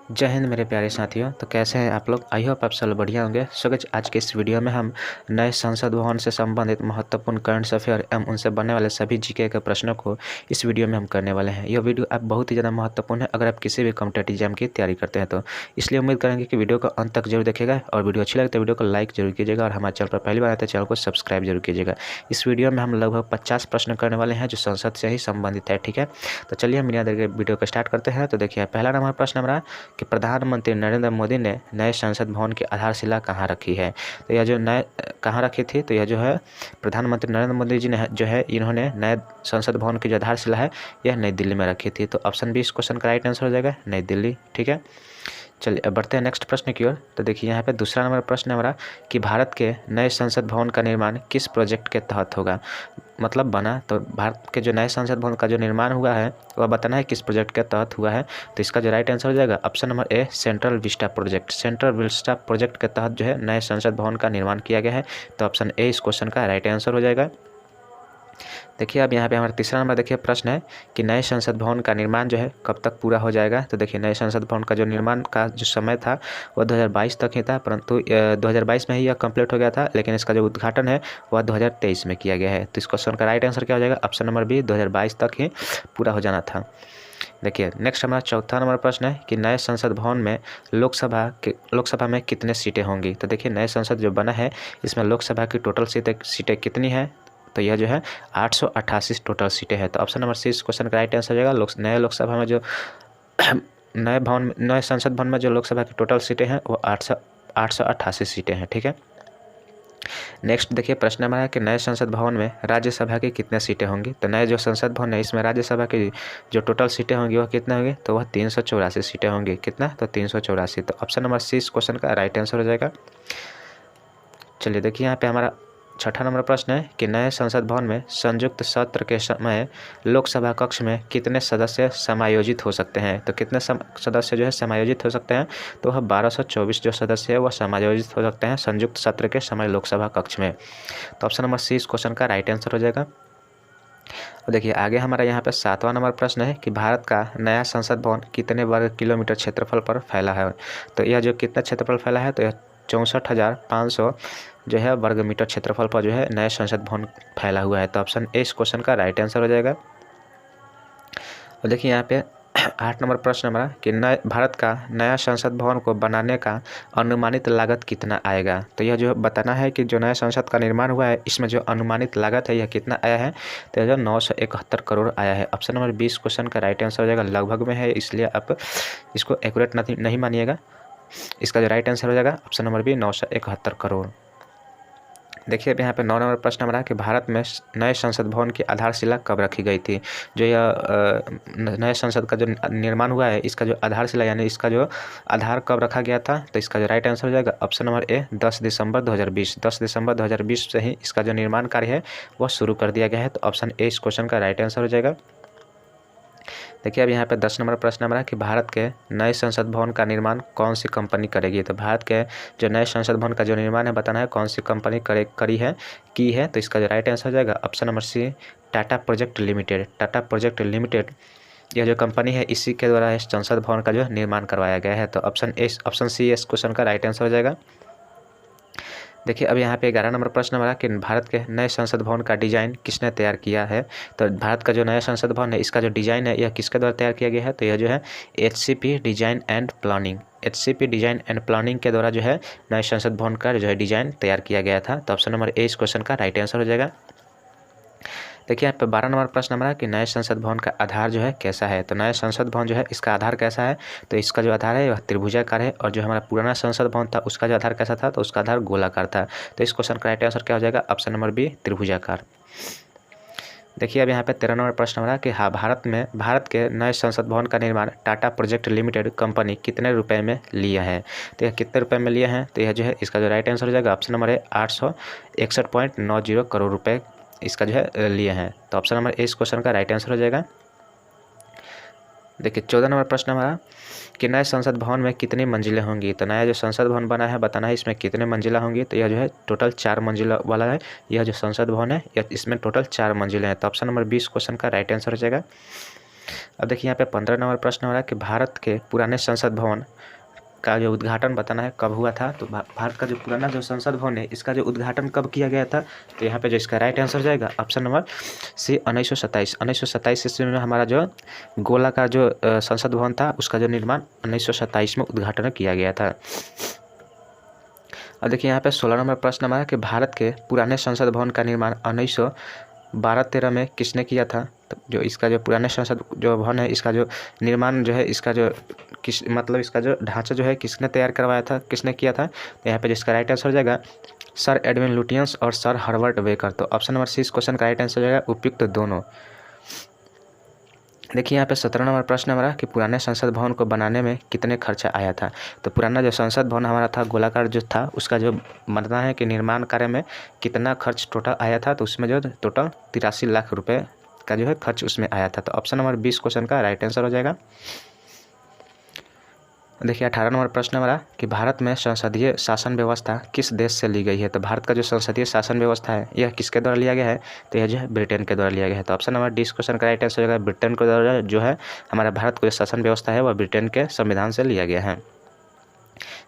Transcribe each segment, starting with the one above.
जय हिंद मेरे प्यारे साथियों। तो कैसे हैं आप लोग? आई होप आप सब बढ़िया होंगे। सो गाइस, आज के इस वीडियो में हम नए संसद भवन से संबंधित महत्वपूर्ण करंट अफेयर एवं उनसे बनने वाले सभी जीके के प्रश्नों को इस वीडियो में हम करने वाले हैं। यह वीडियो आप बहुत ही ज़्यादा महत्वपूर्ण है अगर आप किसी भी कॉम्पिटेटिव एग्जाम की तैयारी करते हैं तो। इसलिए उम्मीद करेंगे कि वीडियो को अंत तक जरूर देखिएगा और वीडियो अच्छी लगे तो वीडियो को लाइक जरूर कीजिएगा और हमारे चैनल पर पहली बार आए तो चैनल को सब्सक्राइब जरूर कीजिएगा। इस वीडियो में हम लगभग 50 प्रश्न करने वाले हैं जो संसद से ही संबंधित है। ठीक है, तो चलिए हम बिना देर के वीडियो को स्टार्ट करते हैं। तो देखिए, पहला नंबर प्रश्न हमारा कि प्रधानमंत्री नरेंद्र मोदी ने नए संसद भवन की आधारशिला कहाँ रखी है। तो यह जो नए कहाँ रखी थी, तो यह जो है प्रधानमंत्री नरेंद्र मोदी जी ने जो है इन्होंने नए संसद भवन की जो आधारशिला है यह नई दिल्ली में रखी थी। तो ऑप्शन बी इस क्वेश्चन का राइट आंसर हो जाएगा, नई दिल्ली। ठीक है, चलिए अब बढ़ते हैं नेक्स्ट प्रश्न की ओर। तो देखिए यहाँ पे दूसरा नंबर प्रश्न है हमारा कि भारत के नए संसद भवन का निर्माण किस प्रोजेक्ट के तहत होगा, मतलब बना। तो भारत के जो नए संसद भवन का जो निर्माण हुआ है वह बताना है किस प्रोजेक्ट के तहत हुआ है। तो इसका जो राइट आंसर हो जाएगा option number A, central Vista project. Central Vista project के तहत जो है नए संसद भवन का निर्माण किया गया है। तो ऑप्शन ए इस क्वेश्चन का राइट आंसर हो जाएगा। देखिए अब यहाँ पे हमारा तीसरा नंबर देखिए प्रश्न है कि नए संसद भवन का निर्माण जो है कब तक पूरा हो जाएगा। तो देखिए नए संसद भवन का जो निर्माण का जो समय था वह 2022 तक ही था, परंतु 2022 में ही यह कंप्लीट हो गया था, लेकिन इसका जो उद्घाटन है वह 2023 में किया गया है। तो इस क्वेश्चन का राइट आंसर क्या हो जाएगा, ऑप्शन नंबर बी, 2022 तक ही पूरा हो जाना था। देखिए नेक्स्ट हमारा चौथा नंबर प्रश्न है कि नए संसद भवन में लोकसभा में कितने सीटें होंगी। तो देखिए नए संसद जो बना है इसमें लोकसभा की टोटल सीटें कितनी है। तो यह जो है 888 टोटल सीटें हैं। तो ऑप्शन नंबर सी इस क्वेश्चन का राइट आंसर हो जाएगा। नए लोकसभा में जो नए संसद भवन में जो लोकसभा की टोटल सीटें हैं वो 888 सीटें हैं। ठीक है, नेक्स्ट देखिए प्रश्न हमारा है कि नए संसद भवन में राज्यसभा की कितने सीटें होंगी। तो नए जो संसद भवन है इसमें राज्यसभा की जो टोटल सीटें होंगी वह कितने होंगी, तो वह 384 सीटें होंगी। कितना, तो 384। तो ऑप्शन नंबर सी इस क्वेश्चन का राइट आंसर हो जाएगा। चलिए देखिए यहाँ पे हमारा छठा नंबर प्रश्न है कि नए संसद भवन में संयुक्त सत्र के समय लोकसभा कक्ष में कितने सदस्य समायोजित हो सकते हैं। तो कितने सदस्य जो है समायोजित हो सकते हैं, तो वह 1224 जो सदस्य है वह समायोजित हो सकते हैं संयुक्त सत्र के समय लोकसभा कक्ष में। तो ऑप्शन नंबर सी इस क्वेश्चन का राइट आंसर हो जाएगा। और देखिए आगे हमारा यहाँ पे सातवां नंबर प्रश्न है कि भारत का नया संसद भवन कितने वर्ग किलोमीटर क्षेत्रफल पर फैला है। तो यह जो कितना क्षेत्रफल फैला है, तो यह 64,500 जो है वर्ग मीटर क्षेत्रफल पर जो है नया संसद भवन फैला हुआ है। तो ऑप्शन ए इस क्वेश्चन का राइट आंसर हो जाएगा। और देखिए यहाँ पे 8 नंबर प्रश्न हमारा कि भारत का नया संसद भवन को बनाने का अनुमानित लागत कितना आएगा। तो यह जो बताना है कि जो नया संसद का निर्माण हुआ है इसमें जो अनुमानित लागत है यह कितना आया है, तो यह 971 करोड़ आया है। ऑप्शन नंबर 20 क्वेश्चन का राइट आंसर हो जाएगा। लगभग में है इसलिए आप इसको एक्यूरेट नहीं मानिएगा। इसका जो राइट आंसर हो जाएगा ऑप्शन नंबर बी, 971 करोड़। देखिए अब यहाँ पे 9 नंबर प्रश्न हमारा कि भारत में नए संसद भवन की आधारशिला कब रखी गई थी। जो यह नए संसद का जो निर्माण हुआ है इसका जो आधारशिला यानी इसका जो आधार कब रखा गया था, तो इसका जो राइट आंसर हो जाएगा ऑप्शन नंबर ए, 10 दिसंबर 2020। 10 दिसंबर 2020 से ही इसका जो निर्माण कार्य है वह शुरू कर दिया गया है। तो ऑप्शन ए इस क्वेश्चन का राइट आंसर हो जाएगा। देखिए अब यहाँ पे 10 नंबर प्रश्न हमारा कि भारत के नए संसद भवन का निर्माण कौन सी कंपनी करेगी। तो भारत के जो नए संसद भवन का जो निर्माण है बताना है कौन सी कंपनी की है। तो इसका जो राइट आंसर हो जाएगा option number C, Tata project limited. Tata project limited यह जो कंपनी है इसी के द्वारा इस संसद भवन का जो निर्माण करवाया गया है। तो ऑप्शन सी इस क्वेश्चन का राइट आंसर हो जाएगा। देखिए अब यहाँ पे 11 नंबर प्रश्न हमारा कि भारत के नए संसद भवन का डिजाइन किसने तैयार किया है। तो भारत का जो नया संसद भवन है इसका जो डिजाइन है यह किसके द्वारा तैयार किया गया है, तो यह जो है HCP design and planning. HCP design and planning के द्वारा जो है नए संसद भवन का जो है डिजाइन तैयार किया गया था। तो ऑप्शन नंबर ए इस क्वेश्चन का राइट आंसर हो जाएगा। देखिए यहाँ पे 12 नंबर प्रश्न हमारा कि नए संसद भवन का आधार जो है कैसा है। तो नया संसद भवन जो है इसका आधार कैसा है, तो इसका जो आधार है वह त्रिभुजाकार है और जो हमारा पुराना संसद भवन था उसका जो आधार कैसा था, तो उसका आधार गोलाकार था। तो इस क्वेश्चन का राइट आंसर क्या हो जाएगा, ऑप्शन नंबर बी, त्रिभुजाकार। देखिए अब यहाँ पे 13 नंबर प्रश्न हमारा कि हाँ भारत के नए संसद भवन का निर्माण टाटा प्रोजेक्ट लिमिटेड कंपनी कितने रुपए में लिया है। तो यह कितने रुपए में लिया है, तो यह जो है इसका जो राइट आंसर हो जाएगा ऑप्शन नंबर है 861.90 करोड़ रुपए इसका जो है लिए हैं। तो ऑप्शन नंबर ए इस क्वेश्चन का राइट आंसर हो जाएगा। देखिए 14 नंबर प्रश्न हमारा कि नए संसद भवन में कितनी मंजिलें होंगी। तो नया जो संसद भवन बना है बताना है इसमें कितने मंजिला होंगी। तो यह जो है टोटल 4 मंजिला वाला है। यह जो संसद भवन है इसमें टोटल 4 मंजिलें हैं। तो ऑप्शन नंबर 20 क्वेश्चन का राइट आंसर हो जाएगा। अब देखिए यहाँ पे 15 नंबर प्रश्न हो रहा है कि भारत के पुराने संसद भवन का जो उद्घाटन बताना है कब हुआ था। तो भारत का जो पुराना जो संसद भवन है इसका जो उद्घाटन कब किया गया था, तो यहाँ पे जो इसका राइट आंसर जाएगा ऑप्शन नंबर सी 1927 ईस्वी में हमारा जो गोला का जो संसद भवन था उसका जो निर्माण 1927 में उद्घाटन किया गया था। अब देखिए यहाँ पे 16 नंबर प्रश्न हमारा कि भारत के पुराने संसद भवन का निर्माण 1912-13 में किसने किया था। तो जो इसका जो पुराने संसद जो भवन है इसका जो निर्माण जो है इसका जो इसका जो ढांचा जो है किसने तैयार करवाया था, किसने किया था। तो यहाँ पे जिसका राइट आंसर हो जाएगा सर एडविन लुटियंस और सर हर्बर्ट बेकर। तो ऑप्शन नंबर सी इस क्वेश्चन का राइट आंसर हो जाएगा उपयुक्त दोनों। देखिए यहाँ पे 17 नंबर प्रश्न हमारा कि पुराने संसद भवन को बनाने में कितने खर्चा आया था। तो पुराना जो संसद भवन हमारा था गोलाकार जो था उसका जो बनना है कि निर्माण कार्य में कितना खर्च टोटल आया था, तो उसमें जो टोटल 83 लाख रुपए का जो है खर्च उसमें आया था। तो ऑप्शन नंबर 20 क्वेश्चन का राइट आंसर हो जाएगा। देखिए 18 नंबर प्रश्न हमारा कि भारत में संसदीय शासन व्यवस्था किस देश से ली गई है। तो भारत का जो संसदीय शासन व्यवस्था है यह किसके द्वारा लिया गया है, तो यह जो है ब्रिटेन के द्वारा लिया गया है। तो ऑप्शन नंबर डी क्वेश्चन का राइट आंसर हो जाएगा ब्रिटेन के द्वारा जो है हमारा भारत का जो शासन व्यवस्था है वह ब्रिटेन के संविधान से लिया गया है।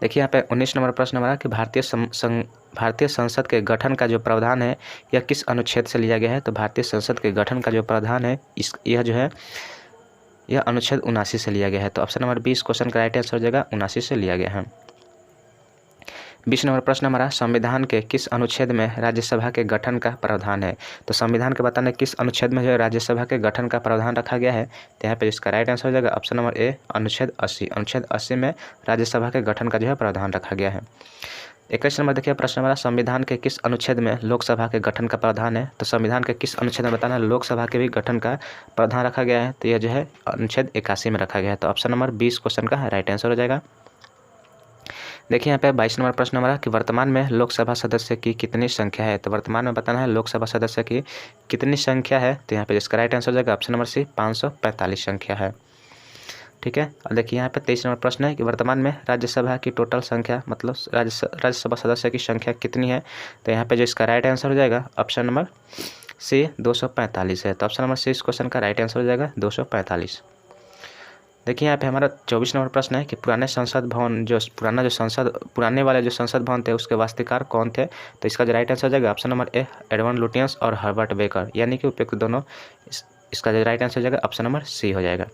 देखिए यहाँ पे 19 नंबर प्रश्न हमारा कि भारतीय संसद के गठन का जो प्रावधान है यह किस अनुच्छेद से लिया गया है। तो भारतीय संसद के गठन का जो प्रावधान है यह जो है यह अनुच्छेद 79 से लिया गया है। तो ऑप्शन नंबर 20 क्वेश्चन का राइट आंसर हो जाएगा 79 से लिया गया है। 20 नंबर प्रश्न हमारा संविधान के किस अनुच्छेद में राज्यसभा के गठन का प्रावधान है। तो संविधान के बताने किस अनुच्छेद में जो है राज्यसभा के गठन का प्रावधान रखा गया है। तो यहाँ पे इसका राइट आंसर हो जाएगा ऑप्शन नंबर ए अनुच्छेद 80। अनुच्छेद 80 में राज्यसभा के गठन का जो है प्रावधान रखा गया है। 21 नंबर देखिए प्रश्न हमारा संविधान के किस अनुच्छेद में लोकसभा के गठन का प्रावधान है। तो संविधान के किस अनुच्छेद में बताना है लोकसभा के भी गठन का प्रावधान रखा गया है। तो यह जो है अनुच्छेद 81 में रखा गया है। तो ऑप्शन नंबर 20 क्वेश्चन का राइट आंसर हो जाएगा। देखिए यहाँ पे 22 नंबर प्रश्न हमारा कि वर्तमान में लोकसभा सदस्य की कितनी संख्या है। तो वर्तमान में बताना है लोकसभा सदस्य की कितनी संख्या है। तो यहाँ पे इसका राइट आंसर हो जाएगा ऑप्शन नंबर सी 545 संख्या है। ठीक है। और देखिए यहाँ पे 23 नंबर प्रश्न है कि वर्तमान में राज्यसभा की टोटल संख्या मतलब राज्यसभा सदस्य की संख्या कितनी है। तो यहाँ पे जो इसका राइट आंसर हो जाएगा ऑप्शन नंबर सी 245 है। तो ऑप्शन नंबर सी इस क्वेश्चन का राइट आंसर हो जाएगा 245। देखिए यहाँ पे हमारा 24 नंबर प्रश्न है कि पुराने वाले जो संसद भवन थे उसके वास्तुकार कौन थे। तो इसका जो राइट आंसर हो जाएगा option number A Edwin Lutyens और हर्बर्ट बेकर, यानी कि उपयुक्त दोनों। इसका जो राइट आंसर हो जाएगा ऑप्शन नंबर सी हो जाएगा।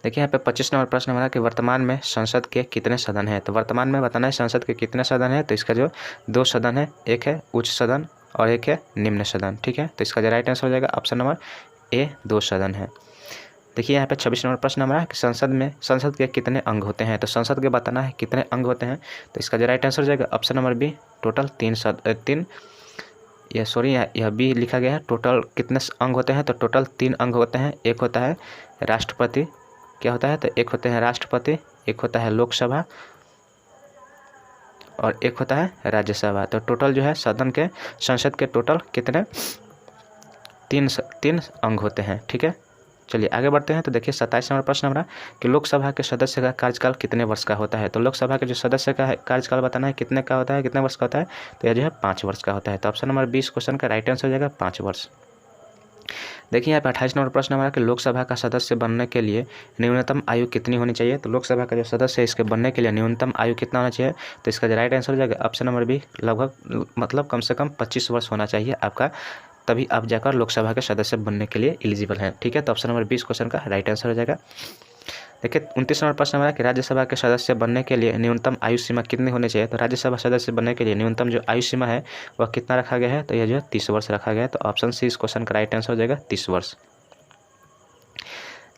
देखिए यहाँ पे 25 नंबर प्रश्न हमारा कि वर्तमान में संसद के कितने सदन हैं। तो वर्तमान में बताना है संसद के कितने सदन है। तो इसका जो 2 सदन है, एक है उच्च सदन और एक है निम्न सदन। ठीक है। तो इसका जो राइट आंसर हो जाएगा ऑप्शन नंबर ए 2 सदन है। देखिए यहाँ पे 26 नंबर प्रश्न हमारा कि संसद के कितने अंग होते हैं। तो संसद के बताना है कितने अंग होते हैं। तो इसका जो राइट आंसर हो जाएगा ऑप्शन नंबर बी टोटल 3 यह बी लिखा गया है। टोटल कितने अंग होते हैं। तो टोटल 3 अंग होते हैं। एक होता है राष्ट्रपति, क्या होता है। तो एक होते हैं राष्ट्रपति, एक होता है लोकसभा और एक होता है राज्यसभा। तो टोटल जो है संसद के टोटल कितने 3 अंग होते हैं। ठीक है। चलिए आगे बढ़ते हैं। तो देखिए 27 नंबर प्रश्न हमारा कि लोकसभा के सदस्य का कार्यकाल कितने वर्ष का होता है। तो लोकसभा के जो सदस्य का कार्यकाल बताना है कितने का होता है, कितने वर्ष का होता है। तो यह जो है 5 वर्ष का होता है। तो ऑप्शन नंबर 20 क्वेश्चन का राइट आंसर हो जाएगा 5 वर्ष। देखिए यहाँ पे 28 नंबर प्रश्न हमारा कि लोकसभा का सदस्य बनने के लिए न्यूनतम आयु कितनी होनी चाहिए। तो लोकसभा का जो सदस्य है इसके बनने के लिए न्यूनतम आयु कितना होना चाहिए। तो इसका जो राइट आंसर हो जाएगा ऑप्शन नंबर बी लगभग कम से कम 25 वर्ष होना चाहिए आपका, तभी आप जाकर लोकसभा के सदस्य बनने के लिए एलिजिबल हैं। ठीक है। तो ऑप्शन नंबर 20 क्वेश्चन का राइट आंसर हो जाएगा। देखिए 29 नंबर प्रश्न हमारा कि राज्यसभा के सदस्य बनने के लिए न्यूनतम आयु सीमा कितनी होनी चाहिए। तो राज्यसभा सदस्य बनने के लिए न्यूनतम जो आयु सीमा है वह कितना रखा गया है। तो यह जो है 30 वर्ष रखा गया है। तो ऑप्शन सी इस क्वेश्चन का राइट आंसर हो जाएगा 30 वर्ष।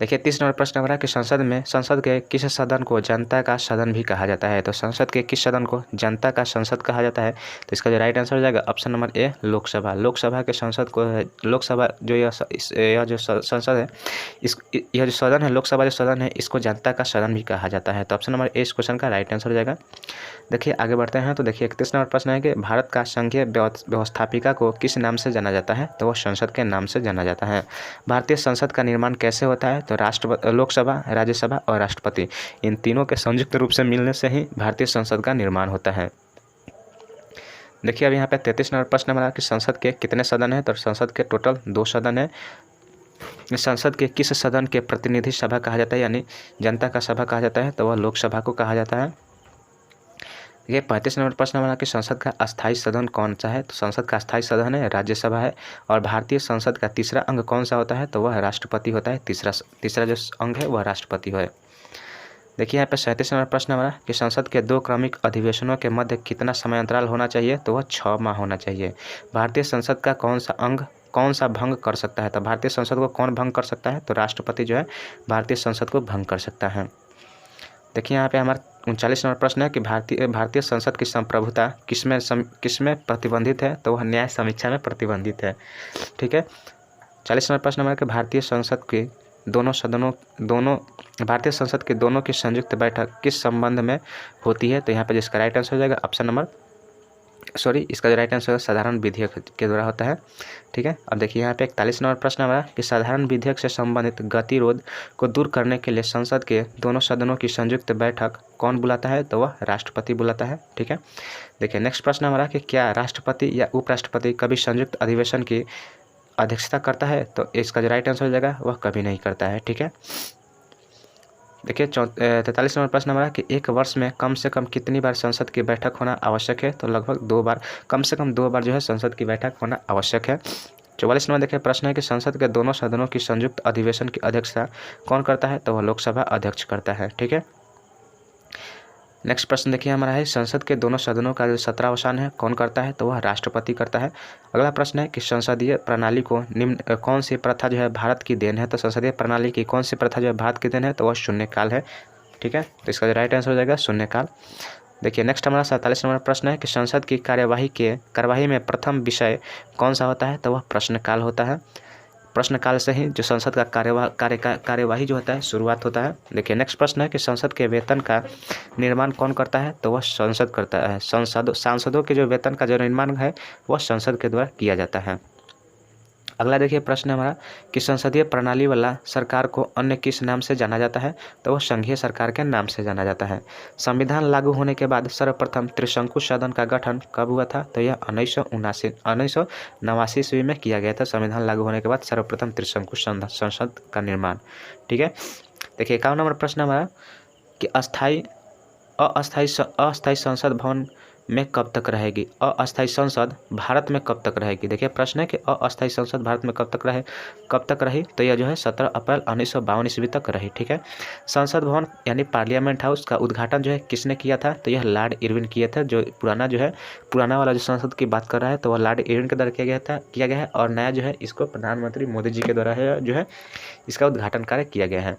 देखिए 30 नंबर प्रश्न हमारा कि संसद के किस सदन को जनता का सदन भी कहा जाता है। तो संसद के किस सदन को जनता का संसद कहा जाता है। तो इसका जो राइट आंसर हो जाएगा option number A Lok Sabha. Lok Sabha के संसद को लोकसभा जो यह जो संसद है यह जो सदन है लोकसभा जो सदन है इसको जनता का सदन भी कहा जाता है। तो ऑप्शन नंबर ए इस क्वेश्चन का राइट आंसर हो जाएगा। देखिए आगे बढ़ते हैं। तो देखिए 31 नंबर प्रश्न है कि भारत का संघीय व्यवस्थापिका को किस नाम से जाना जाता है। तो वह संसद के नाम से जाना जाता है। भारतीय संसद का निर्माण कैसे होता है। तो लोकसभा, राज्यसभा और राष्ट्रपति इन तीनों के संयुक्त रूप से मिलने से ही भारतीय संसद का निर्माण होता है। देखिए अब यहाँ पे 33 नंबर प्रश्न हमारा कि संसद के कितने सदन हैं। तो संसद के टोटल 2 सदन है। संसद के किस सदन के प्रतिनिधि सभा कहा जाता है, यानी जनता का सभा कहा जाता है, तो वह लोकसभा को कहा जाता है। ये 35 नंबर प्रश्न बना कि संसद का अस्थायी सदन कौन सा है, तो संसद का अस्थायी सदन है राज्यसभा है। और भारतीय संसद का तीसरा अंग कौन सा होता है, तो वह राष्ट्रपति होता है। तीसरा जो अंग है वह राष्ट्रपति है। देखिए यहाँ पे 37 नंबर प्रश्न हमारा कि संसद के 2 क्रमिक अधिवेशनों के मध्य कितना समय अंतराल होना चाहिए, तो वह 6 माह होना चाहिए। भारतीय संसद का कौन सा भंग कर सकता है, तो भारतीय संसद को कौन भंग कर सकता है, तो राष्ट्रपति जो है भारतीय संसद को भंग कर सकता है। देखिए यहाँ पे हमारा 39 नंबर प्रश्न है कि भारतीय संसद की संप्रभुता किसमें प्रतिबंधित है, तो वह न्याय समीक्षा में प्रतिबंधित है। ठीक है। 40 नंबर प्रश्न हमारा कि भारतीय संसद के दोनों की संयुक्त बैठक किस संबंध में होती है, तो यहाँ पे जिसका राइट आंसर हो जाएगा इसका जो राइट आंसर है साधारण विधेयक के द्वारा होता है। ठीक है। अब देखिए यहाँ पे 41 नंबर प्रश्न हमारा कि साधारण विधेयक से संबंधित गतिरोध को दूर करने के लिए संसद के दोनों सदनों की संयुक्त बैठक कौन बुलाता है, तो वह राष्ट्रपति बुलाता है। ठीक है। देखिए नेक्स्ट प्रश्न हमारा कि क्या राष्ट्रपति या उपराष्ट्रपति कभी संयुक्त अधिवेशन की अध्यक्षता करता है, तो इसका जो राइट आंसर हो जाएगा वह कभी नहीं करता है। ठीक है। देखिए 43 नंबर प्रश्न हमारा कि एक वर्ष में कम से कम कितनी बार संसद की बैठक होना आवश्यक है, तो लगभग 2 बार, कम से कम 2 बार जो है संसद की बैठक होना आवश्यक है। 44 नंबर देखिए प्रश्न है कि संसद के दोनों सदनों की संयुक्त अधिवेशन की अध्यक्षता कौन करता है, तो वह लोकसभा अध्यक्ष करता है। ठीक है। नेक्स्ट प्रश्न देखिए हमारा है संसद के दोनों सदनों का जो सत्रावसान है कौन करता है, तो वह राष्ट्रपति करता है। अगला प्रश्न है कि संसदीय प्रणाली को निम्न कौन सी प्रथा जो है भारत की देन है, तो संसदीय प्रणाली की कौन सी प्रथा जो है भारत की देन है, तो वह शून्यकाल है। ठीक है। तो इसका जो राइट आंसर हो जाएगा शून्यकाल। देखिए नेक्स्ट हमारा 47 नंबर प्रश्न है कि संसद की कार्यवाही में प्रथम विषय कौन सा होता है, तो वह प्रश्नकाल होता है। प्रश्नकाल से ही जो संसद का कार्यवाही जो होता है शुरुआत होता है। देखिए नेक्स्ट प्रश्न है कि संसद के वेतन का निर्माण कौन करता है, तो वह संसद करता है। सांसदों के जो वेतन का जो निर्माण है वह संसद के द्वारा किया जाता है। अगला देखिए प्रश्न हमारा कि संसदीय प्रणाली वाला सरकार को अन्य किस नाम से जाना जाता है, तो वह संघीय सरकार के नाम से जाना जाता है। संविधान लागू होने के बाद सर्वप्रथम त्रिशंकु सदन का गठन कब हुआ था, तो यह 1989 ईस्वी में किया गया था। संविधान लागू होने के बाद सर्वप्रथम त्रिशंकु संसद का निर्माण। ठीक है। देखिए 51 नंबर प्रश्न हमारा कि अस्थायी संसद भवन में कब तक रहेगी, अस्थायी संसद भारत में कब तक रहेगी। देखिए प्रश्न है कि अस्थायी संसद भारत में कब तक रही, तो यह जो है 17 अप्रैल 1952 ईस्वी तक रही। ठीक है। संसद भवन यानी पार्लियामेंट हाउस का उद्घाटन जो है किसने किया था, तो यह लॉर्ड इरविन किया था। जो पुराना वाला जो संसद की बात कर रहा है तो वह लॉर्ड इरविन के द्वारा किया गया है और नया जो है इसको प्रधानमंत्री मोदी जी के द्वारा जो है इसका उद्घाटन कार्य किया गया है।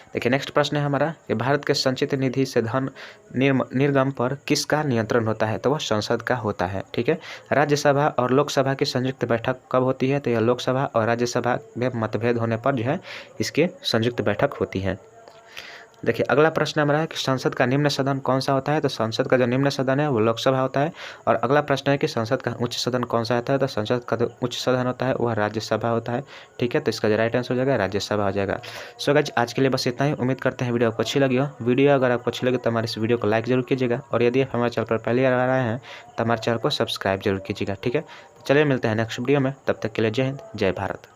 देखिए नेक्स्ट प्रश्न है हमारा कि भारत के संचित निधि से धन निर्गम पर किसका नियंत्रण होता है, तो वह संसद का होता है। ठीक है। राज्यसभा और लोकसभा की संयुक्त बैठक कब होती है, तो यह लोकसभा और राज्यसभा में मतभेद होने पर जो है इसकी संयुक्त बैठक होती है। देखिए अगला प्रश्न हमारा है कि संसद का निम्न सदन कौन सा होता है, तो संसद का जो निम्न सदन है वो लोकसभा होता है। और अगला प्रश्न है कि संसद का उच्च सदन कौन सा होता है, तो संसद का जो उच्च सदन होता है वह राज्यसभा होता है। ठीक है। तो इसका जो राइट आंसर हो जाएगा राज्यसभा हो जाएगा। सो गाइस आज के लिए बस इतना ही। उम्मीद करते हैं वीडियो आपको अच्छी लगी हो। वीडियो अगर आपको अच्छी लगे तो हमारे इस वीडियो को लाइक जरूर कीजिएगा और यदि आप हमारे चैनल पर पहली बार आ रहे हैं तो हमारे चैनल को सब्सक्राइब जरूर कीजिएगा। ठीक है। चलिए मिलते हैं नेक्स्ट वीडियो में, तब तक के लिए जय हिंद जय भारत।